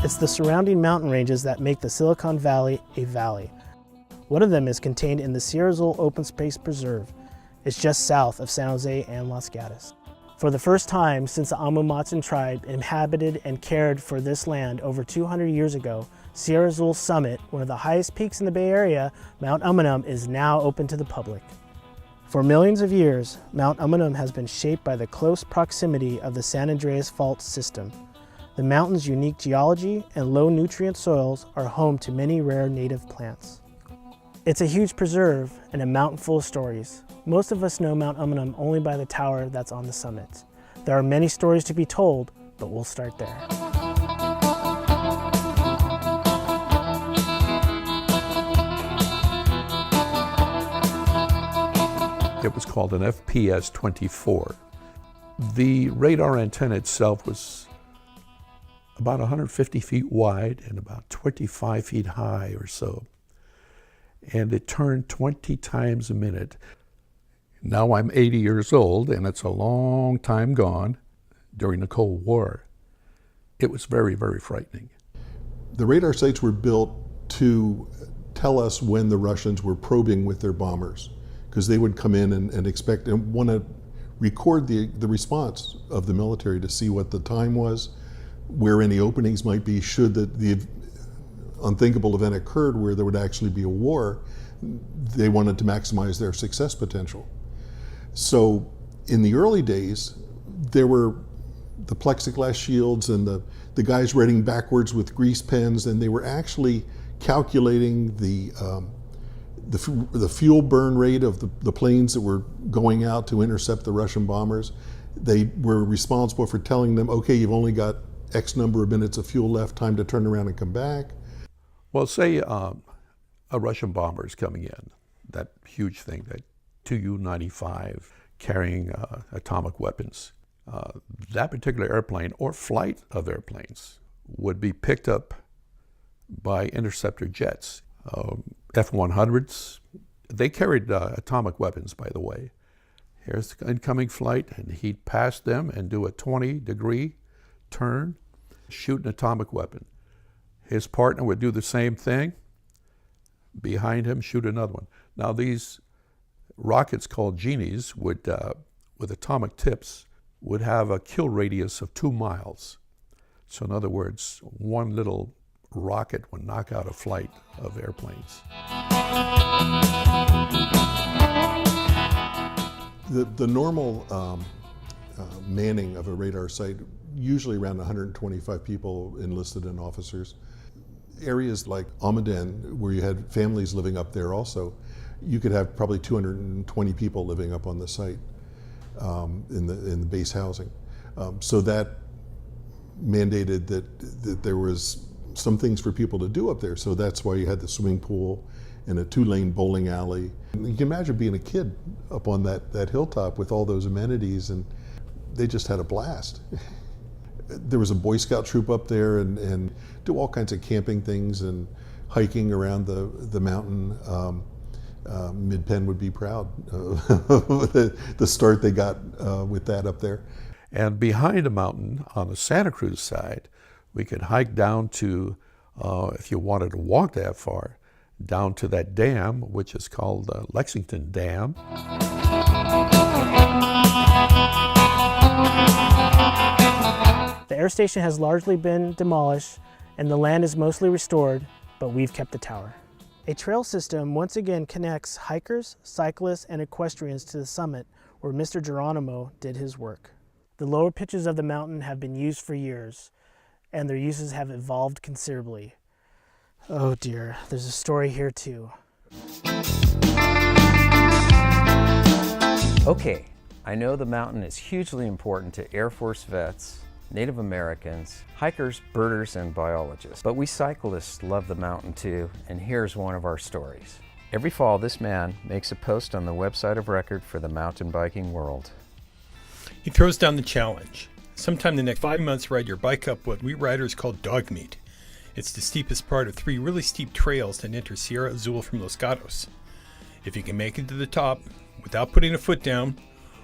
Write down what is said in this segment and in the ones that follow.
It's the surrounding mountain ranges that make the Silicon Valley a valley. One of them is contained in the Sierra Azul Open Space Preserve. It's just south of San Jose and Los Gatos. For the first time since the Amu tribe inhabited and cared for this land over 200 years ago, Sierra Azul Summit, one of the highest peaks in the Bay Area, Mount Umunhum, is now open to the public. For millions of years, Mount Umunhum has been shaped by the close proximity of the San Andreas Fault system. The mountain's unique geology and low nutrient soils are home to many rare native plants. It's a huge preserve and a mountain full of stories. Most of us know Mount Umunhum only by the tower that's on the summit. There are many stories to be told, but we'll start there. It was called an FPS-24. The radar antenna itself was about 150 feet wide and about 25 feet high or so. And it turned 20 times a minute. Now I'm 80 years old, and it's a long time gone during the Cold War. It was very, very frightening. The radar sites were built to tell us when the Russians were probing with their bombers, because they would come in and expect and want to record the response of the military to see what the time was, where any openings might be should the unthinkable event occurred where there would actually be a war. They wanted to maximize their success potential. So in the early days, there were the plexiglass shields and the guys writing backwards with grease pens, and they were actually calculating the fuel burn rate of the planes that were going out to intercept the Russian bombers. They were responsible for telling them, okay, you've only got X number of minutes of fuel left, time to turn around and come back. Well, say a Russian bomber is coming in, that huge thing, that Tu-95 carrying atomic weapons. That particular airplane or flight of airplanes would be picked up by interceptor jets. F-100s, they carried atomic weapons, by the way. Here's the incoming flight, and he'd pass them and do a 20-degree turn, shoot an atomic weapon. His partner would do the same thing. Behind him, shoot another one. Now these rockets called genies would, with atomic tips, would have a kill radius of 2 miles. So in other words, one little rocket would knock out a flight of airplanes. The normal manning of a radar site, usually around 125 people enlisted and officers. Areas like Almaden, where you had families living up there also, you could have probably 220 people living up on the site in the base housing. So that mandated that there was some things for people to do up there. So that's why you had the swimming pool and a 2-lane bowling alley. And you can imagine being a kid up on that hilltop with all those amenities, and they just had a blast. There was a Boy Scout troop up there and do all kinds of camping things and hiking around the mountain. Midpen would be proud of the start they got with that up there. And behind the mountain on the Santa Cruz side, we could hike down to, if you wanted to walk that far, down to that dam, which is called Lexington Dam. The air station has largely been demolished and the land is mostly restored, but we've kept the tower. A trail system once again connects hikers, cyclists, and equestrians to the summit where Mr. Geronimo did his work. The lower pitches of the mountain have been used for years, and their uses have evolved considerably. Oh dear, there's a story here too. Okay, I know the mountain is hugely important to Air Force vets, Native Americans, hikers, birders, and biologists. But we cyclists love the mountain too, and here's one of our stories. Every fall, this man makes a post on the website of record for the mountain biking world. He throws down the challenge. Sometime in the next 5 months, ride your bike up what we riders call dog meat. It's the steepest part of 3 really steep trails that enter Sierra Azul from Los Gatos. If you can make it to the top without putting a foot down,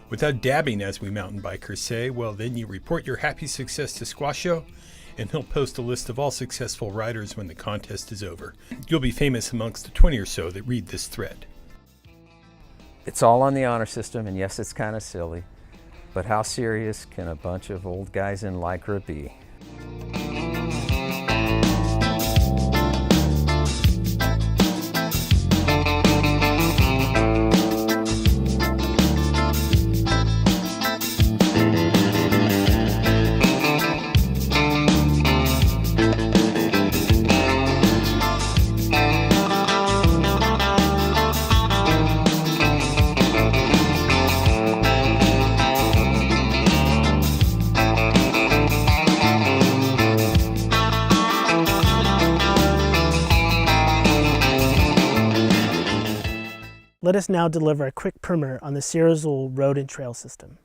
without dabbing as we mountain bikers say, well then you report your happy success to Squasho, and he'll post a list of all successful riders when the contest is over. You'll be famous amongst the 20 or so that read this thread. It's all on the honor system, and yes, it's kind of silly, but how serious can a bunch of old guys in Lycra be? Let us now deliver a quick primer on the Sierra Azul road and trail system.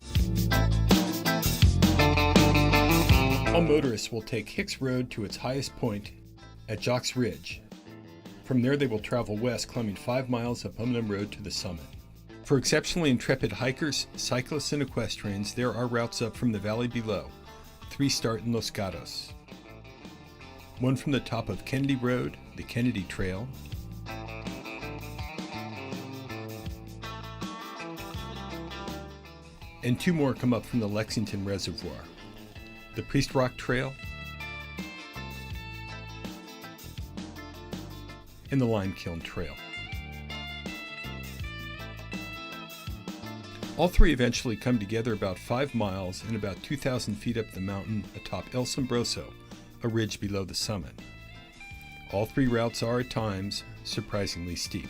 All motorists will take Hicks Road to its highest point at Jacques Ridge. From there they will travel west, climbing 5 miles up Umunhum Road to the summit. For exceptionally intrepid hikers, cyclists, and equestrians, there are routes up from the valley below. 3 start in Los Gatos. 1 from the top of Kennedy Road, the Kennedy Trail, and 2 more come up from the Lexington Reservoir, the Priest Rock Trail, and the Lime Kiln Trail. All 3 eventually come together about 5 miles and about 2,000 feet up the mountain atop El Sombroso, a ridge below the summit. All 3 routes are, at times, surprisingly steep.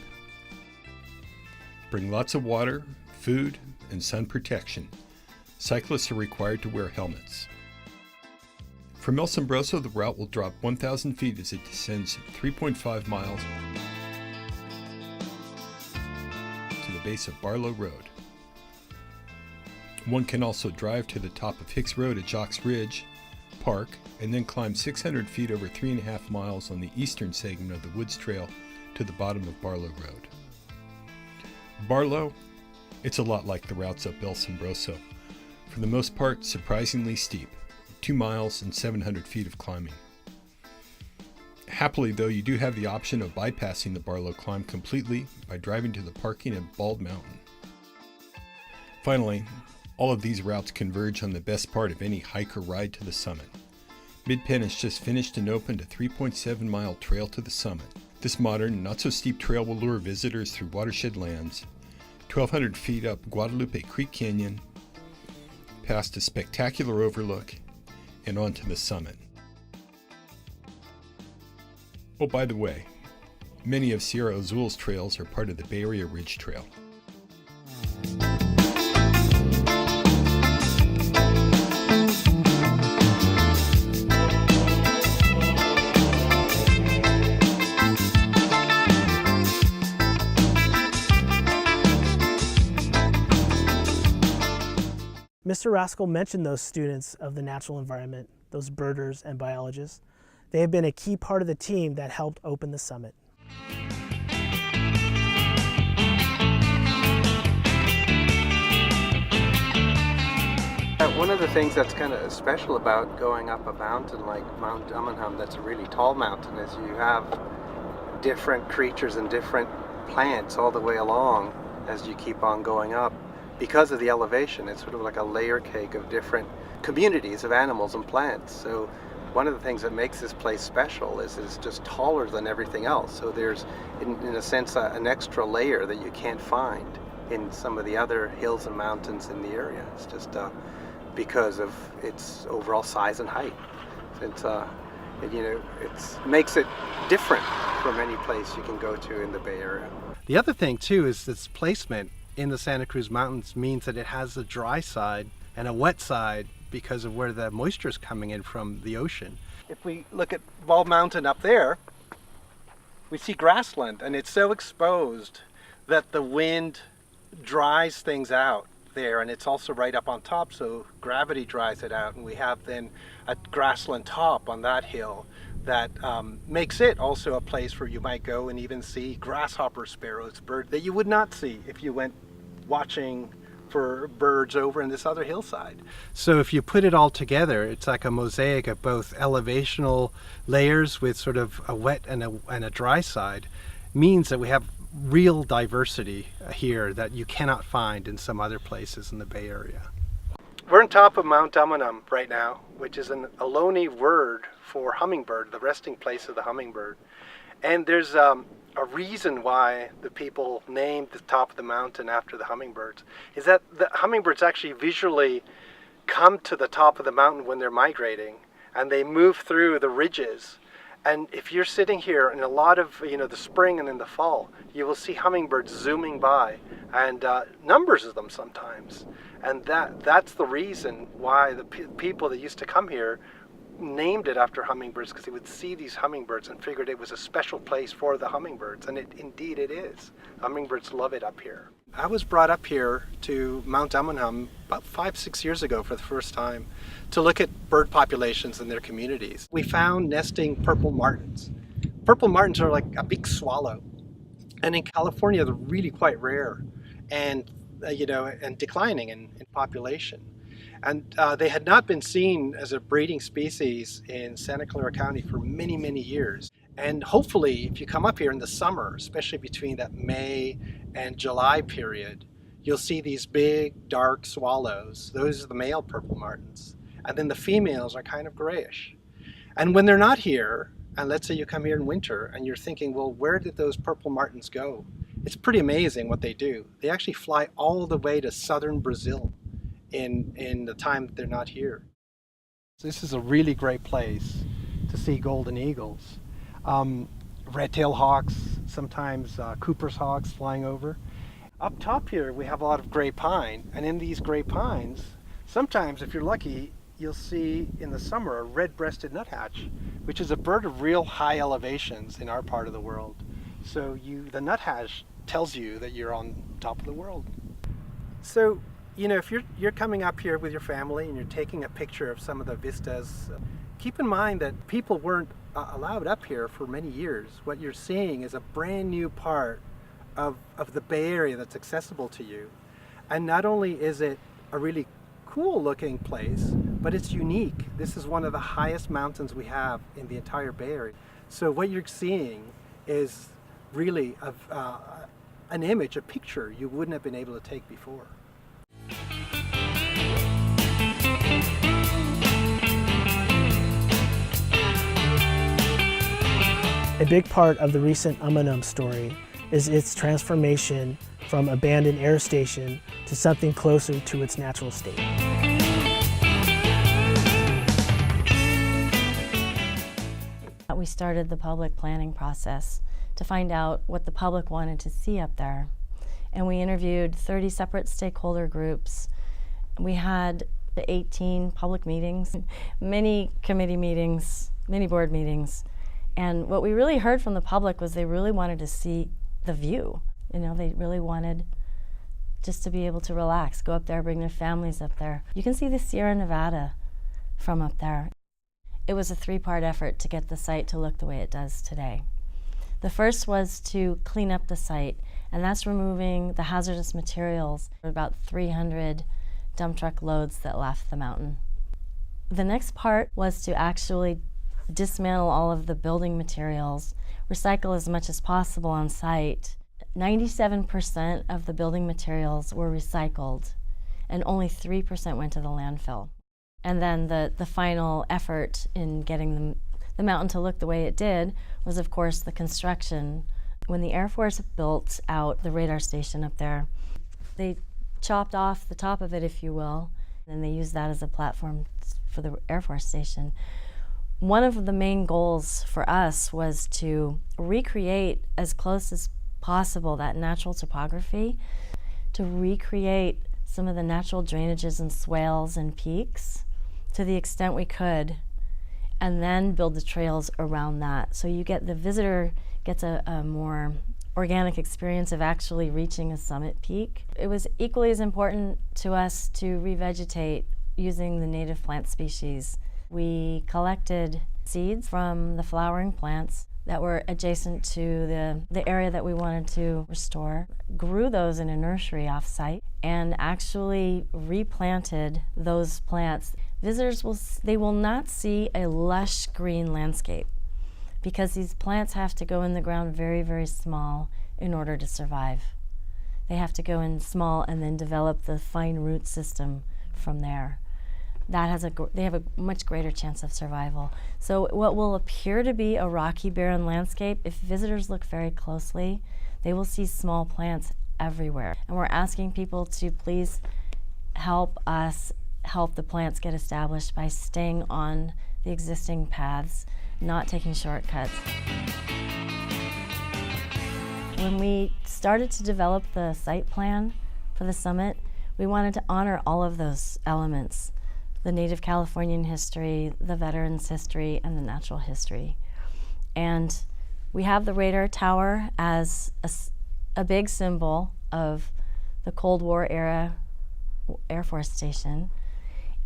Bring lots of water, food, and sun protection. Cyclists are required to wear helmets. From El Sombroso, the route will drop 1,000 feet as it descends 3.5 miles to the base of Barlow Road. One can also drive to the top of Hicks Road at Jacques Ridge, park, and then climb 600 feet over 3.5 miles on the eastern segment of the Woods Trail to the bottom of Barlow Road. Barlow, it's a lot like the routes up El Sombroso. For the most part, surprisingly steep, 2 miles and 700 feet of climbing. Happily, though, you do have the option of bypassing the Barlow climb completely by driving to the parking at Bald Mountain. Finally, all of these routes converge on the best part of any hike or ride to the summit. Midpen has just finished and opened a 3.7-mile trail to the summit. This modern, not-so-steep trail will lure visitors through watershed lands, 1,200 feet up Guadalupe Creek Canyon, past a spectacular overlook, and onto the summit. Oh, by the way, many of Sierra Azul's trails are part of the Bay Area Ridge Trail. Mr. Rascal mentioned those students of the natural environment, those birders and biologists. They have been a key part of the team that helped open the summit. One of the things that's kind of special about going up a mountain like Mount Umunhum, that's a really tall mountain, is you have different creatures and different plants all the way along as you keep on going up. Because of the elevation, it's sort of like a layer cake of different communities of animals and plants. So one of the things that makes this place special is it's just taller than everything else. So there's, in a sense, an extra layer that you can't find in some of the other hills and mountains in the area. It's just because of its overall size and height. It makes it different from any place you can go to in the Bay Area. The other thing too is its placement in the Santa Cruz Mountains means that it has a dry side and a wet side because of where the moisture is coming in from the ocean. If we look at Bald Mountain up there, we see grassland, and it's so exposed that the wind dries things out there, and it's also right up on top, so gravity dries it out, and we have then a grassland top on that hill that makes it also a place where you might go and even see grasshopper sparrows, birds that you would not see if you went watching for birds over in this other hillside. So if you put it all together, it's like a mosaic of both elevational layers with sort of a wet and a dry side. Means that we have real diversity here that you cannot find in some other places in the Bay Area. We're on top of Mount Umunhum right now, which is an Ohlone word for hummingbird, the resting place of the hummingbird. And there's a reason why the people named the top of the mountain after the hummingbirds, is that the hummingbirds actually visually come to the top of the mountain when they're migrating, and they move through the ridges. And if you're sitting here in a lot of, the spring and in the fall, you will see hummingbirds zooming by, and numbers of them sometimes. And that's the reason why the people that used to come here named it after hummingbirds, because they would see these hummingbirds and figured it was a special place for the hummingbirds, and indeed it is. Hummingbirds love it up here. I was brought up here to Mount Umunhum about 5-6 years ago for the first time to look at bird populations in their communities. We found nesting purple martins. Purple martins are like a big swallow, and in California they're really quite rare and and declining in population. And they had not been seen as a breeding species in Santa Clara County for many, many years. And hopefully, if you come up here in the summer, especially between that May and July period, you'll see these big, dark swallows. Those are the male purple martins. And then the females are kind of grayish. And when they're not here, and let's say you come here in winter and you're thinking, well, where did those purple martins go? It's pretty amazing what they do. They actually fly all the way to southern Brazil in the time that they're not here. This is a really great place to see golden eagles. Red-tailed hawks, sometimes Cooper's hawks flying over. Up top here we have a lot of gray pine, and in these gray pines, sometimes if you're lucky, you'll see in the summer a red-breasted nuthatch, which is a bird of real high elevations in our part of the world. So the nuthatch tells you that you're on top of the world. So if you're coming up here with your family and you're taking a picture of some of the vistas, keep in mind that people weren't allowed up here for many years. What you're seeing is a brand new part of the Bay Area that's accessible to you. And not only is it a really cool looking place, but it's unique. This is one of the highest mountains we have in the entire Bay Area. So what you're seeing is really an image, a picture you wouldn't have been able to take before. A big part of the recent Umunhum story is its transformation from abandoned air station to something closer to its natural state. We started the public planning process to find out what the public wanted to see up there. And we interviewed 30 separate stakeholder groups. We had 18 public meetings, many committee meetings, many board meetings. And what we really heard from the public was they really wanted to see the view. They really wanted just to be able to relax, go up there, bring their families up there. You can see the Sierra Nevada from up there. It was a 3-part effort to get the site to look the way it does today. The first was to clean up the site, and that's removing the hazardous materials, about 300 dump truck loads that left the mountain. The next part was to actually dismantle all of the building materials, recycle as much as possible on site. 97% of the building materials were recycled, and only 3% went to the landfill. And then the final effort in getting the mountain to look the way it did was, of course, the construction. When the Air Force built out the radar station up there, they chopped off the top of it, if you will, and they used that as a platform for the Air Force Station. One of the main goals for us was to recreate as close as possible that natural topography, to recreate some of the natural drainages and swales and peaks to the extent we could, and then build the trails around that. So the visitor gets a more organic experience of actually reaching a summit peak. It was equally as important to us to revegetate using the native plant species. We collected seeds from the flowering plants that were adjacent to the area that we wanted to restore, grew those in a nursery off-site, and actually replanted those plants. Visitors will not see a lush green landscape because these plants have to go in the ground very, very small in order to survive. They have to go in small and then develop the fine root system from there. They have a much greater chance of survival. So what will appear to be a rocky, barren landscape, if visitors look very closely, they will see small plants everywhere. And we're asking people to please help us help the plants get established by staying on the existing paths, not taking shortcuts. When we started to develop the site plan for the summit, we wanted to honor all of those elements: the Native Californian history, the veterans' history, and the natural history. And we have the radar tower as a big symbol of the Cold War era Air Force Station.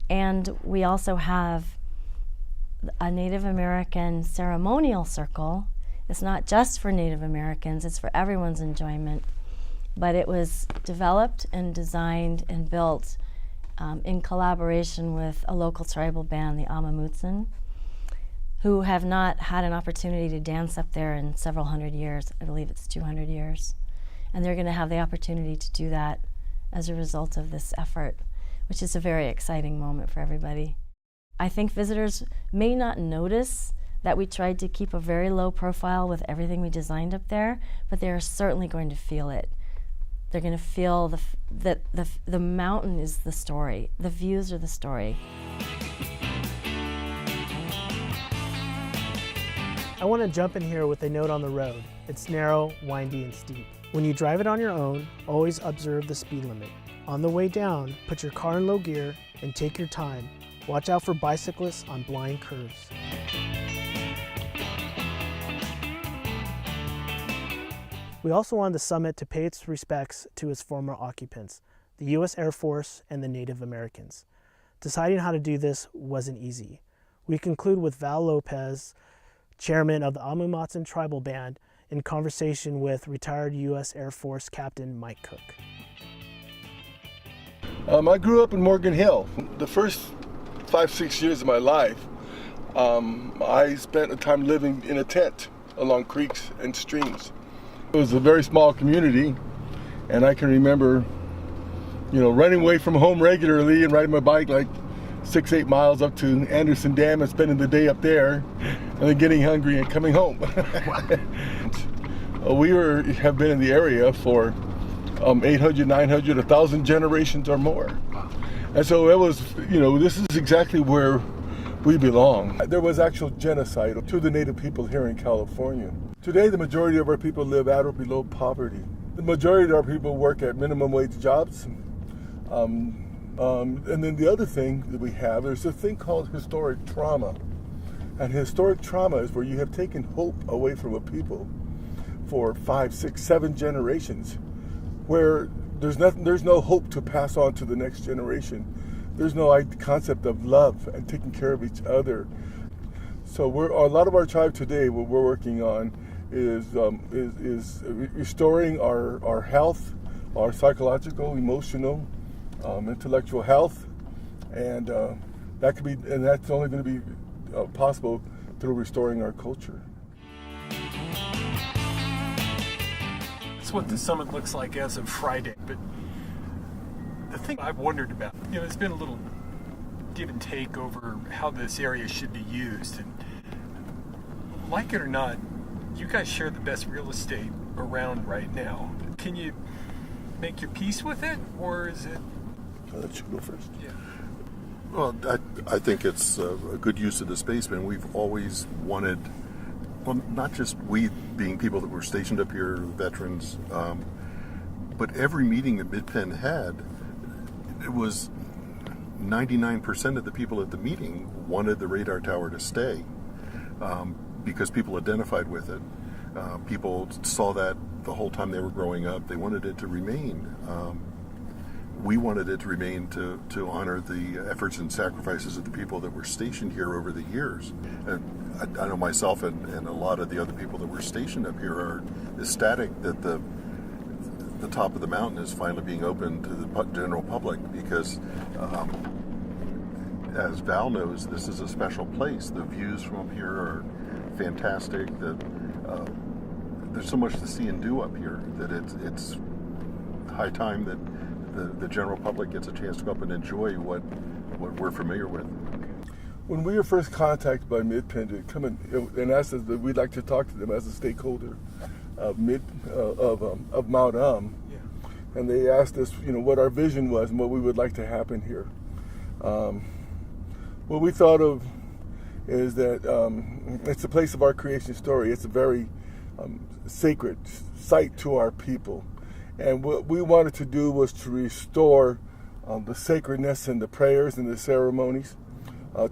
And we also have a Native American ceremonial circle. It's not just for Native Americans, it's for everyone's enjoyment. But it was developed and designed and built in collaboration with a local tribal band, the Umunhum, who have not had an opportunity to dance up there in several hundred years. I believe it's 200 years. And they're going to have the opportunity to do that as a result of this effort, which is a very exciting moment for everybody. I think visitors may not notice that we tried to keep a very low profile with everything we designed up there, but they're certainly going to feel it. They're going to feel that the mountain is the story. The views are the story. I want to jump in here with a note on the road. It's narrow, windy, and steep. When you drive it on your own, always observe the speed limit. On the way down, put your car in low gear and take your time. Watch out for bicyclists on blind curves. We also wanted the summit to pay its respects to its former occupants, the U.S. Air Force and the Native Americans. Deciding how to do this wasn't easy. We conclude with Val Lopez, chairman of the Umunhum Tribal Band, in conversation with retired U.S. Air Force Captain Mike Cook. I grew up in Morgan Hill. The first 5-6 years of my life, I spent a time living in a tent along creeks and streams. It was a very small community, and I can remember, running away from home regularly and riding my bike like 6-8 miles up to Anderson Dam and spending the day up there, and then getting hungry and coming home. We have been in the area for 800, 900, 1,000 generations or more. And so it was, this is exactly where we belong. There was actual genocide to the Native people here in California. Today, the majority of our people live at or below poverty. The majority of our people work at minimum wage jobs. And then the other thing that we have, there's a thing called historic trauma. And historic trauma is where you have taken hope away from a people for 5, 6, 7 generations, where there's no hope to pass on to the next generation. There's no concept of love and taking care of each other. So a lot of our tribe today, what we're working on is restoring our health, our psychological, emotional, intellectual health, and that's only going to be possible through restoring our culture. That's what the summit looks like as of Friday. But the thing I've wondered about, there's been a little give and take over how this area should be used. And like it or not, you guys share the best real estate around right now. Can you make your peace with it, or is it? I'll let you go first. Yeah. Well, I think it's a good use of the space, and we've always wanted, well, not just we being people that were stationed up here, veterans, but every meeting that Midpen had, it was 99% of the people at the meeting wanted the radar tower to stay because people identified with it. People saw that the whole time they were growing up. They wanted it to remain. We wanted it to remain to honor the efforts and sacrifices of the people that were stationed here over the years. And I know myself and a lot of the other people that were stationed up here are ecstatic that the top of the mountain is finally being opened to the general public, because as Val knows, this is a special place. The views from up here are fantastic. There's so much to see and do up here that it's high time that the general public gets a chance to go up and enjoy what we're familiar with. When we were first contacted by Midpen to come and asked us that we'd like to talk to them as a stakeholder of Mount and they asked us, what our vision was and what we would like to happen here. What we thought of is that it's a place of our creation story. It's a very sacred site to our people. And what we wanted to do was to restore the sacredness and the prayers and the ceremonies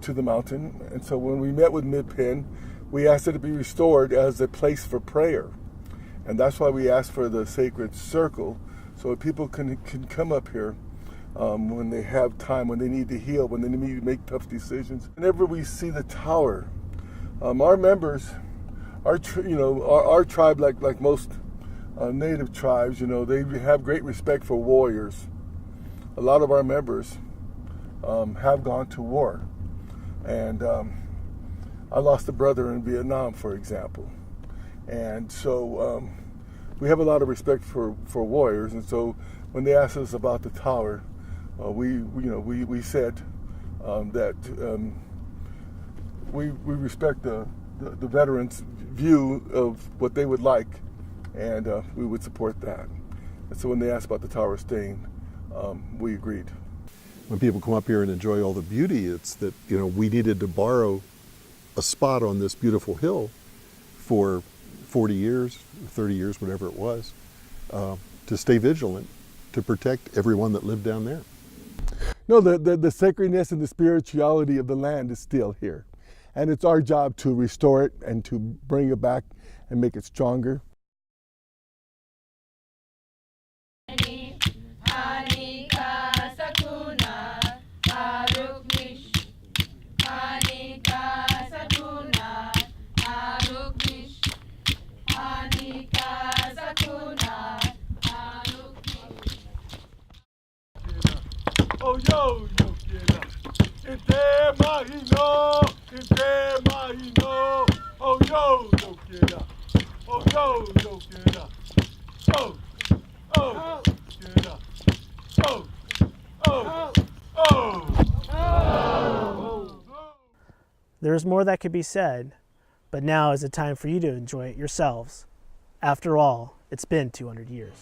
to the mountain. And so when we met with Midpen, we asked it to be restored as a place for prayer. And that's why we asked for the sacred circle, so that people can come up here when they have time, when they need to heal, when they need to make tough decisions. Whenever we see the tower, our members, our tribe, like most native tribes, they have great respect for warriors. A lot of our members have gone to war. And I lost a brother in Vietnam, for example. And so we have a lot of respect for warriors. And so when they asked us about the tower, we said that we respect the veterans' view of what they would like, and we would support that. And so when they asked about the tower staying, we agreed. When people come up here and enjoy all the beauty, it's that we needed to borrow a spot on this beautiful hill for 40 years, 30 years, whatever it was, to stay vigilant, to protect everyone that lived down there. No, the sacredness and the spirituality of the land is still here. And it's our job to restore it and to bring it back and make it stronger. Oh yo, yo quiera. Inte imagino, inte imagino. Oh yo, yo quiera. Oh yo, yo quiera. Oh, oh, quiera. Oh, oh, oh. There is more that could be said, but now is the time for you to enjoy it yourselves. After all, it's been 200 years.